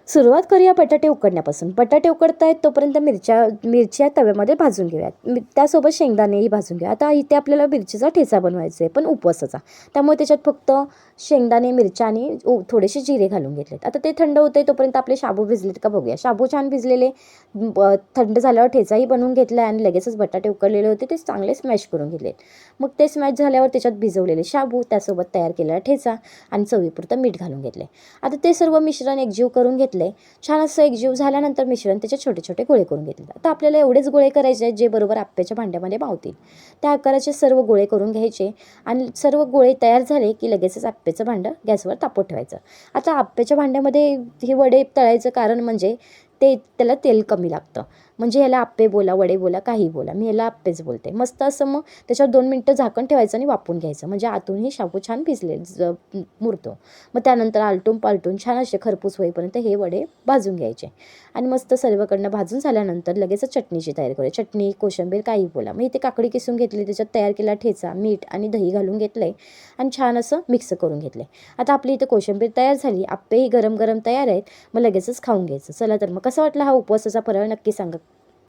सुरुवात करूया बटाटे उकडण्यापासून. बटाटे उकडतायत तोपर्यंत मिरच्या तव्यामध्ये भाजून घेऊयात. त्यासोबत शेंगदाणेही भाजून घेऊया. आता इथे आपल्याला मिरचीचा ठेचा बनवायचा आहे, पण उपवासाचा. त्यामुळे त्याच्यात फक्त शेंगदाणे, मिरच्या आणि थोडेसे जिरे घालून घेतलेत. आता ते थंड होते तोपर्यंत आपले शाबू भिजलेत का बघूया. शाबू छान भिजलेले, थंड झाल्यावर ठेचाही बनवून घेतला आणि लगेचच बटाटे उकडलेले होते ते चांगले स्मॅश करून घेतलेत. मग ते स्मॅश झाल्यावर त्याच्यात भिजवलेले शाबू, त्यासोबत तयार केलेला ठेचा आणि चवीपुरतं मीठ घालून घेतले. आता ते सर्व मिश्रण एकजीव करून घेतले. छान असं एकजीव झाल्यानंतर मिश्रण त्याचे छोटे छोटे गोळे करून घेतले. आता आपल्याला एवढेच गोळे करायचे आहेत जे बरोबर आप्याच्या भांड्यामध्ये मावतील. त्या आकाराचे सर्व गोळे करून घ्यायचे आणि सर्व गोळे तयार झाले की लगेचच आप्याचं भांडं गॅसवर तापत ठेवायचं. आता आप्याच्या भांड्यामध्ये हे वडे तळायचं कारण म्हणजे त्याला तेल कमी लागतं. म्हणजे ह्याला आप्पे बोला, वडे बोला, काही बोला, मी ह्याला आप्पेच बोलते. मस्त असं मग त्याच्यावर 2 मिनटं झाकण ठेवायचं आणि वाफवून घ्यायचं. म्हणजे आतूनही शाबू छान भिजले मुरतो. मग त्यानंतर आलटून पालटून छान असे खरपूस होईपर्यंत हे वडे भाजून घ्यायचे आणि मस्त सर्वकडनं भाजून झाल्यानंतर लगेचच चटणीची तयारी करूया. चटणी, कोशिंबीर, काही बोला. मग इथे काकडी किसून घेतली, त्याच्यात तयार केला ठेचा, मीठ आणि दही घालून घेतलंय आणि छान असं मिक्स करून घेतलंय. आता आपली इथे कोशिंबीर तयार झाली, आप्पेही गरम गरम तयार आहेत. मग लगेचच खाऊन घ्यायचं. चला तर मग कसा वाटला हा उपवासाचा फराळ नक्की सांगा.